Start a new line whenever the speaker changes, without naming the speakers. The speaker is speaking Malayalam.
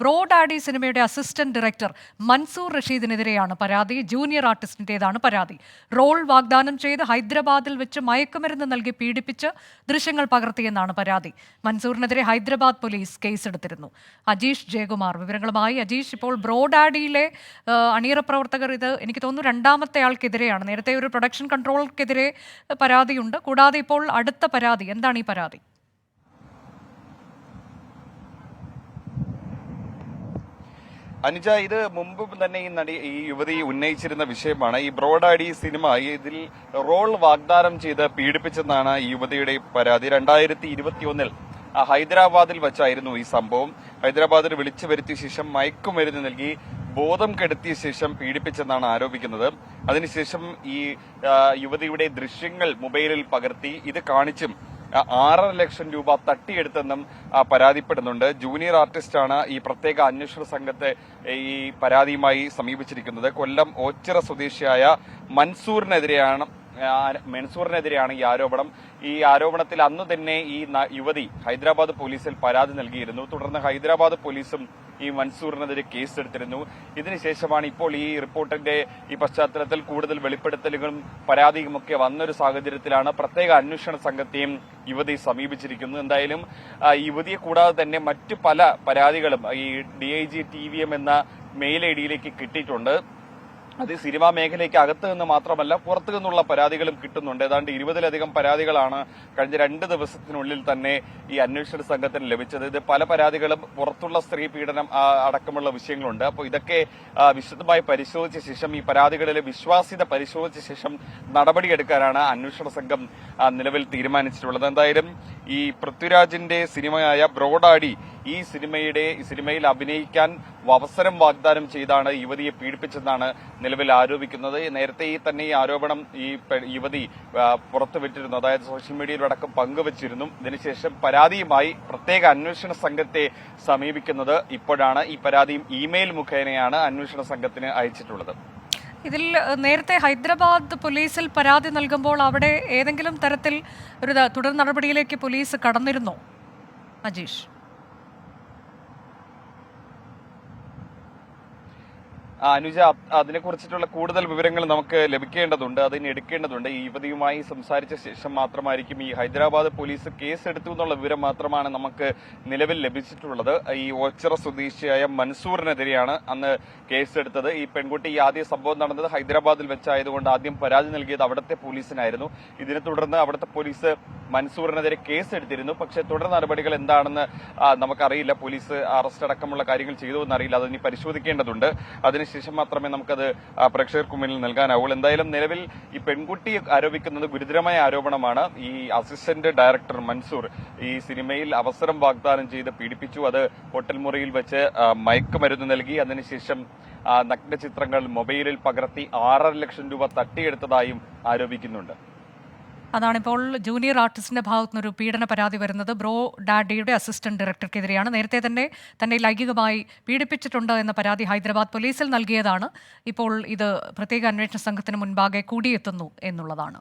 ബ്രോ ഡാഡി സിനിമയുടെ അസിസ്റ്റന്റ് ഡയറക്ടർ മൻസൂർ റഷീദിനെതിരെയാണ് പരാതി. ജൂനിയർ ആർട്ടിസ്റ്റിന്റേതാണ് പരാതി. റോൾ വാഗ്ദാനം ചെയ്ത് ഹൈദരാബാദിൽ വെച്ച് മയക്കുമരുന്ന് നൽകി പീഡിപ്പിച്ച് ദൃശ്യങ്ങൾ പകർത്തിയെന്നാണ് പരാതി. മൻസൂറിനെതിരെ ഹൈദരാബാദ് പോലീസ് കേസെടുത്തിരുന്നു. അജീഷ് ജയകുമാർ വിവരങ്ങളുമായി. അജീഷ്, ഇപ്പോൾ ബ്രോ ഡാഡിയിലെ അണിയറ പ്രവർത്തകർ, ഇത് എനിക്ക് തോന്നുന്നു രണ്ടാമത്തെ ആൾക്കെതിരെയാണ്. നേരത്തെ ഒരു പ്രൊഡക്ഷൻ കൺട്രോളർക്കെതിരെ പരാതിയുണ്ട്. കൂടാതെ ഇപ്പോൾ അടുത്ത പരാതി. എന്താണ് ഈ പരാതി?
അനുജ, ഇത് മുമ്പ് തന്നെ ഈ യുവതി ഉന്നയിച്ചിരുന്ന വിഷയമാണ്. ഈ ബ്രോ ഡാഡി സിനിമ ഇതിൽ റോൾ വാഗ്ദാനം ചെയ്ത് പീഡിപ്പിച്ചെന്നാണ് ഈ യുവതിയുടെ പരാതി. 2021 ഹൈദരാബാദിൽ വെച്ചായിരുന്നു ഈ സംഭവം. ഹൈദരാബാദിൽ വിളിച്ചു വരുത്തിയ ശേഷം മയക്കുമരുന്ന് നൽകി ബോധം കെടുത്തിയ ശേഷം പീഡിപ്പിച്ചെന്നാണ് ആരോപിക്കുന്നത്. അതിനുശേഷം ഈ യുവതിയുടെ ദൃശ്യങ്ങൾ മൊബൈലിൽ പകർത്തി ഇത് കാണിച്ചും 6.5 ലക്ഷം രൂപ തട്ടിയെടുത്തെന്നും പരാതിപ്പെടുന്നുണ്ട്. ജൂനിയർ ആർട്ടിസ്റ്റാണ് ഈ പ്രത്യേക അന്വേഷണ സംഘത്തെ ഈ പരാതിയുമായി സമീപിച്ചിരിക്കുന്നത്. കൊല്ലം ഓച്ചിറ സ്വദേശിയായ മൻസൂറിനെതിരെയാണ് ഈ ആരോപണം. ഈ ആരോപണത്തിൽ അന്ന് തന്നെ ഈ യുവതി ഹൈദരാബാദ് പോലീസിൽ പരാതി നൽകിയിരുന്നു. തുടർന്ന് ഹൈദരാബാദ് പോലീസും ഈ മൻസൂറിനെതിരെ കേസെടുത്തിരുന്നു. ഇതിനുശേഷമാണ് ഇപ്പോൾ ഈ റിപ്പോർട്ടിന്റെ ഈ പശ്ചാത്തലത്തിൽ കൂടുതൽ വെളിപ്പെടുത്തലുകളും പരാതിയുമൊക്കെ വന്നൊരു സാഹചര്യത്തിലാണ് പ്രത്യേക അന്വേഷണ സംഘത്തെയും യുവതി സമീപിച്ചിരിക്കുന്നത്. എന്തായാലും യുവതിയെ കൂടാതെ തന്നെ മറ്റു പല പരാതികളും ഈ DIG TVM എന്ന മെയിൽ ഐഡിയിലേക്ക് കിട്ടിയിട്ടുണ്ട്. അത് സിനിമാ മേഖലയ്ക്ക് അകത്ത് നിന്ന് മാത്രമല്ല പുറത്തു നിന്നുള്ള പരാതികളും കിട്ടുന്നുണ്ട്. ഏതാണ്ട് 20-ലധികം പരാതികളാണ് കഴിഞ്ഞ 2 ദിവസത്തിനുള്ളിൽ തന്നെ ഈ അന്വേഷണ സംഘത്തിന് ലഭിച്ചത്. ഇത് പല പരാതികളും പുറത്തുള്ള സ്ത്രീ പീഡനം അടക്കമുള്ള വിഷയങ്ങളുണ്ട്. അപ്പോൾ ഇതൊക്കെ വിശദമായി പരിശോധിച്ച ശേഷം ഈ പരാതികളിലെ വിശ്വാസ്യത പരിശോധിച്ച ശേഷം നടപടിയെടുക്കാനാണ് അന്വേഷണ സംഘം നിലവിൽ തീരുമാനിച്ചിട്ടുള്ളത്. എന്തായാലും ഈ പൃഥ്വിരാജിന്റെ സിനിമയായ ബ്രോ ഡാഡി ഈ സിനിമയിൽ അഭിനയിക്കാൻ അവസരം വാഗ്ദാനം ചെയ്താണ് യുവതിയെ പീഡിപ്പിച്ചെന്നാണ് നിലവിൽ ആരോപിക്കുന്നത്. നേരത്തെ ഈ ആരോപണം ഈ യുവതി പുറത്തുവിട്ടിരുന്നു, അതായത് സോഷ്യൽ മീഡിയയിലടക്കം പങ്കുവച്ചിരുന്നു. ഇതിനുശേഷം പരാതിയുമായി പ്രത്യേക അന്വേഷണ സംഘത്തെ സമീപിക്കുന്നത് ഇപ്പോഴാണ്. ഈ പരാതിയും ഇമെയിൽ മുഖേനയാണ് അന്വേഷണ സംഘത്തിന് അയച്ചിട്ടുള്ളത്.
ഇതിൽ നേരത്തെ ഹൈദരാബാദ് പോലീസിൽ പരാതി നൽകുമ്പോൾ അവിടെ ഏതെങ്കിലും തരത്തിൽ ഒരു തുടർ നടപടിയിലേക്ക് പോലീസ് കടന്നിരുന്നോ അജീഷ്?
അനുജ, അതിനെക്കുറിച്ചിട്ടുള്ള കൂടുതൽ വിവരങ്ങൾ നമുക്ക് ലഭിക്കേണ്ടതുണ്ട്, അതിന് എടുക്കേണ്ടതുണ്ട്. ഈ യുവതിയുമായി സംസാരിച്ച ശേഷം മാത്രമായിരിക്കും. ഈ ഹൈദരാബാദ് പോലീസ് കേസെടുത്തു എന്നുള്ള വിവരം മാത്രമാണ് നമുക്ക് നിലവിൽ ലഭിച്ചിട്ടുള്ളത്. ഈ ഓച്ചിറ സ്വദേശിയായ മൻസൂറിനെതിരെയാണ് അന്ന് കേസെടുത്തത്. ഈ പെൺകുട്ടി ആദ്യ സംഭവം നടന്നത് ഹൈദരാബാദിൽ വെച്ചായതുകൊണ്ട് ആദ്യം പരാതി നൽകിയത് അവിടുത്തെ പോലീസിനായിരുന്നു. ഇതിനെ തുടർന്ന് അവിടുത്തെ പോലീസ് മൻസൂറിനെതിരെ കേസെടുത്തിരുന്നു. പക്ഷേ തുടർ നടപടികൾ എന്താണെന്ന് നമുക്കറിയില്ല. പോലീസ് അറസ്റ്റ് അടക്കമുള്ള കാര്യങ്ങൾ ചെയ്തു എന്നറിയില്ല, അതിനി പരിശോധിക്കേണ്ടതുണ്ട്. അതിനുശേഷം മാത്രമേ നമുക്കത് പ്രേക്ഷകർക്ക് മുന്നിൽ നൽകാനാവൂ. എന്തായാലും നിലവിൽ ഈ പെൺകുട്ടി ആരോപിക്കുന്നത് ഗുരുതരമായ ആരോപണമാണ്. ഈ അസിസ്റ്റന്റ് ഡയറക്ടർ മൻസൂർ ഈ സിനിമയിൽ അവസരം വാഗ്ദാനം ചെയ്ത് പീഡിപ്പിച്ചു. അത് ഹോട്ടൽ മുറിയിൽ വെച്ച് മയക്കുമരുന്ന് നൽകി. അതിനുശേഷം നഗ്ന ചിത്രങ്ങൾ മൊബൈലിൽ പകർത്തി 6.5 ലക്ഷം രൂപ തട്ടിയെടുത്തതായും ആരോപിക്കുന്നുണ്ട്.
അതാണിപ്പോൾ ജൂനിയർ ആർട്ടിസ്റ്റിന്റെ ഭാഗത്തുനിന്നൊരു പീഡന പരാതി വരുന്നത്. ബ്രോ ഡാഡിയുടെ അസിസ്റ്റന്റ് ഡയറക്ടർക്കെതിരെയാണ്. നേരത്തെ തന്നെ ലൈംഗികമായി പീഡിപ്പിച്ചിട്ടുണ്ട് എന്ന പരാതി ഹൈദരാബാദ് പോലീസിൽ നൽകിയതാണ്. ഇപ്പോൾ ഇത് പ്രത്യേക അന്വേഷണ സംഘത്തിന് മുൻപാകെ കൂടിയെത്തുന്നു എന്നുള്ളതാണ്.